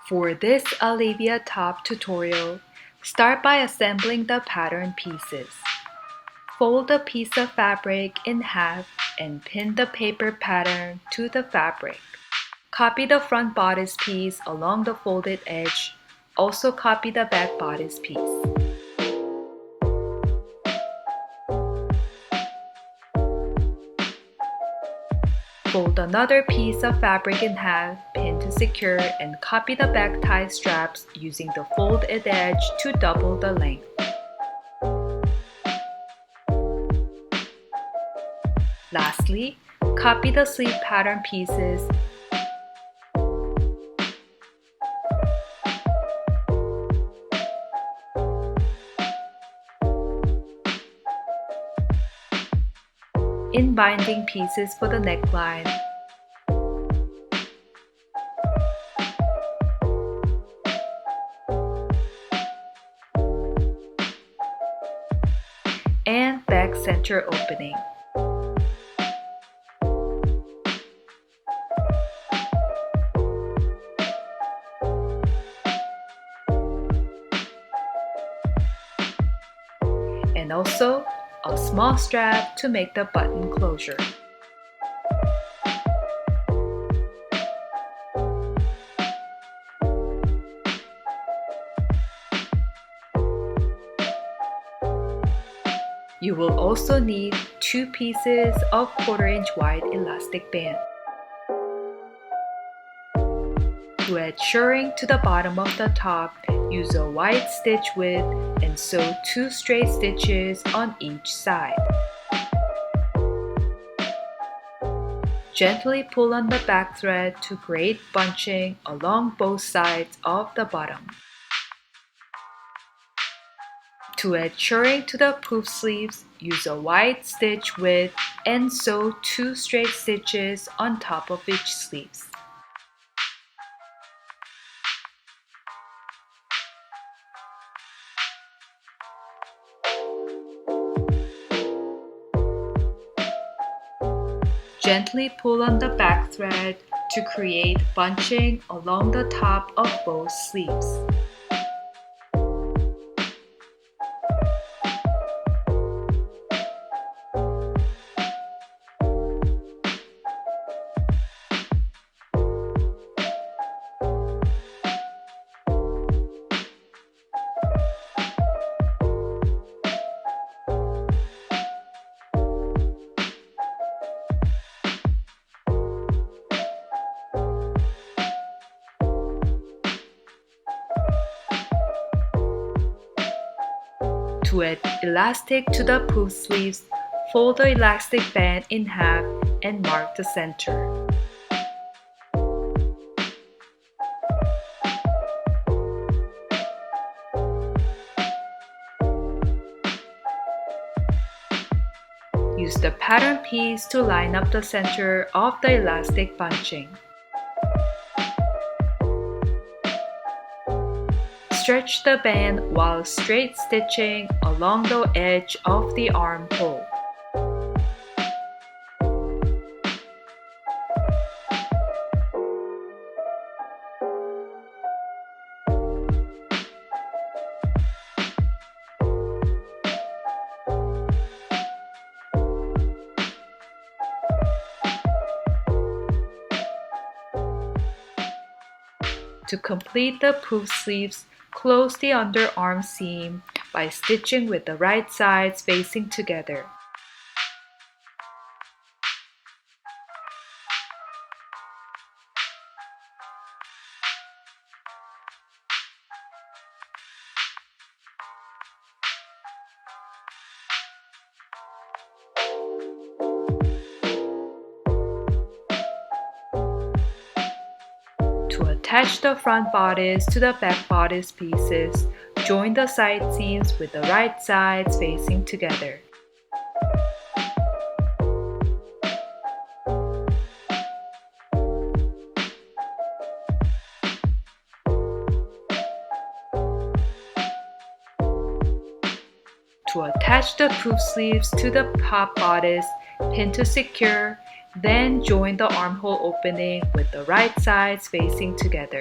For this Alyvia top tutorial, start by assembling the pattern pieces. Fold a piece of fabric in half and pin the paper pattern to the fabric. Copy the front bodice piece along the folded edge. Also copy the back bodice piece. Fold another piece of fabric in half, pin to secure, and copy the back tie straps using the folded edge to double the length. Lastly, copy the sleeve pattern pieces in binding pieces for the neckline. And back center opening. And also a small strap to make the button closure. You will also need 2 pieces of 1/4 inch wide elastic band. To add shirring to the bottom of the top, use a wide stitch width and sew 2 straight stitches on each side. Gently pull on the back thread to create bunching along both sides of the bottom. To add shirring to the poof sleeves, use a wide stitch width and sew 2 straight stitches on top of each sleeve. Gently pull on the back thread to create bunching along the top of both sleeves. To add elastic to the poof sleeves, fold the elastic band in half and mark the center. Use the pattern piece to line up the center of the elastic bunching. Stretch the band while straight stitching along the edge of the armhole. To complete the poof sleeves, close the underarm seam by stitching with the right sides facing together. To attach the front bodice to the back bodice pieces, join the side seams with the right sides facing together. To attach the poof sleeves to the top bodice, pin to secure, then join the armhole opening with the right sides facing together.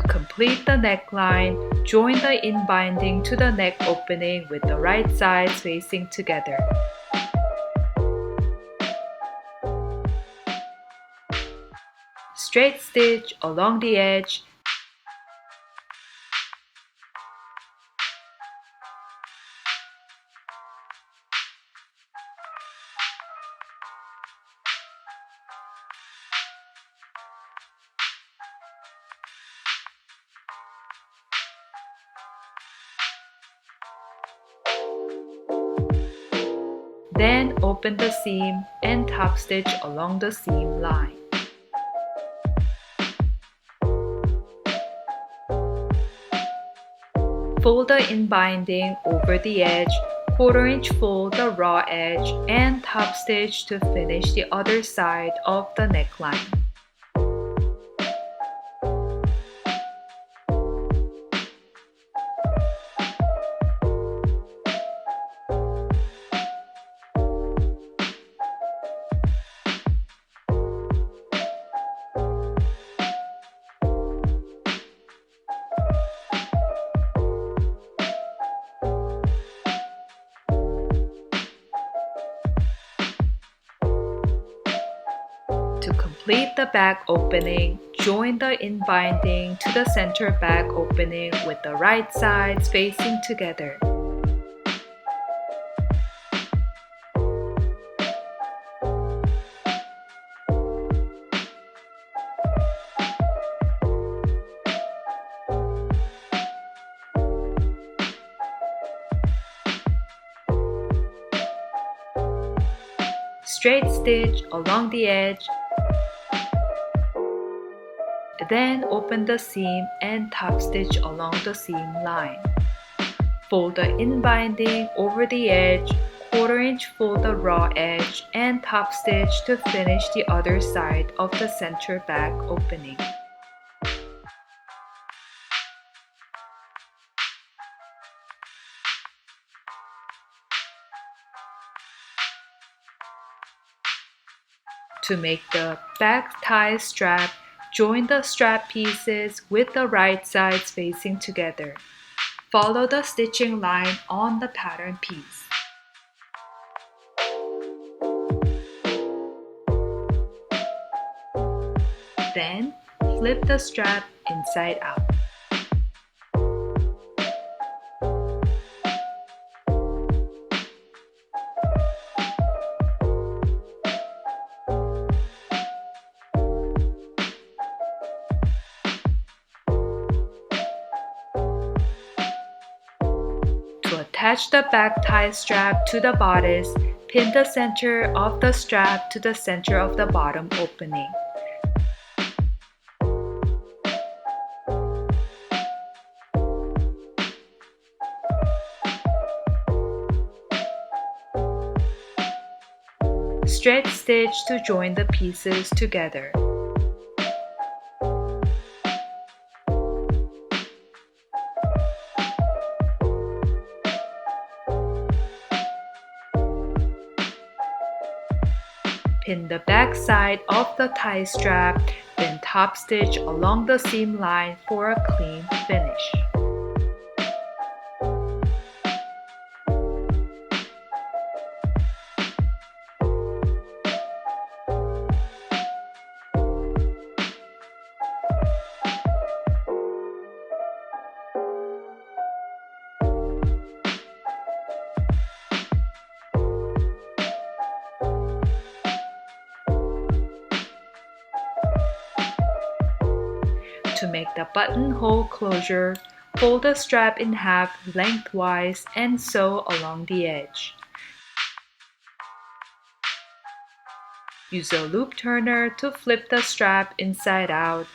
To complete the neckline, join the in-binding to the neck opening with the right sides facing together. Straight stitch along the edge. Then open the seam and top stitch along the seam line. Fold the in-binding over the edge, 1/4 inch fold the raw edge, and top stitch to finish the other side of the neckline. To complete the back opening, join the in-binding to the center back opening with the right sides facing together. Straight stitch along the edge. Then open the seam and top stitch along the seam line. Fold the in-binding over the edge, 1/4 inch fold the raw edge, and top stitch to finish the other side of the center back opening. To make the back tie strap, join the strap pieces with the right sides facing together. Follow the stitching line on the pattern piece. Then, flip the strap inside out. To attach the back tie strap to the bodice, pin the center of the strap to the center of the bottom opening. Stretch stitch to join the pieces together. Pin the back side of the tie strap, then top stitch along the seam line for a clean finish. To make the buttonhole closure, fold the strap in half lengthwise and sew along the edge. Use a loop turner to flip the strap inside out.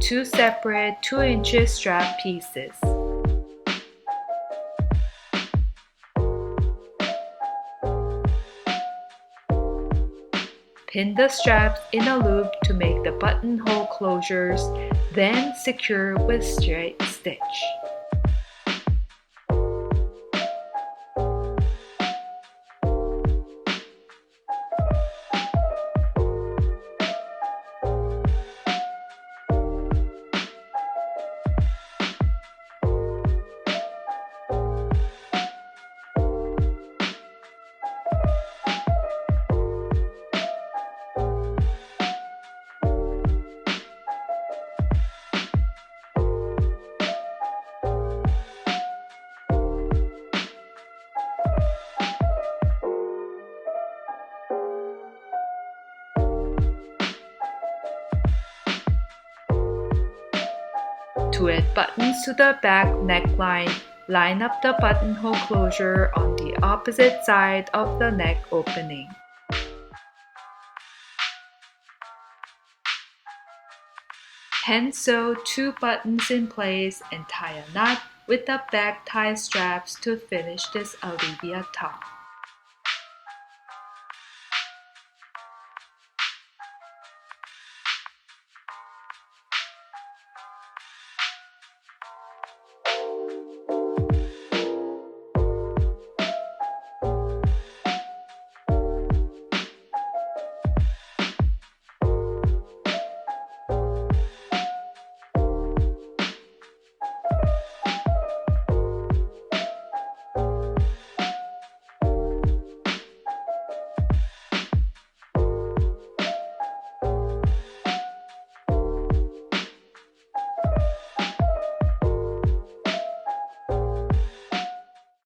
two separate 2-inch strap pieces. Pin the straps in a loop to make the buttonhole closures, then secure with straight stitch. To add buttons to the back neckline, line up the buttonhole closure on the opposite side of the neck opening. Hand sew 2 buttons in place and tie a knot with the back tie straps to finish this Alyvia top.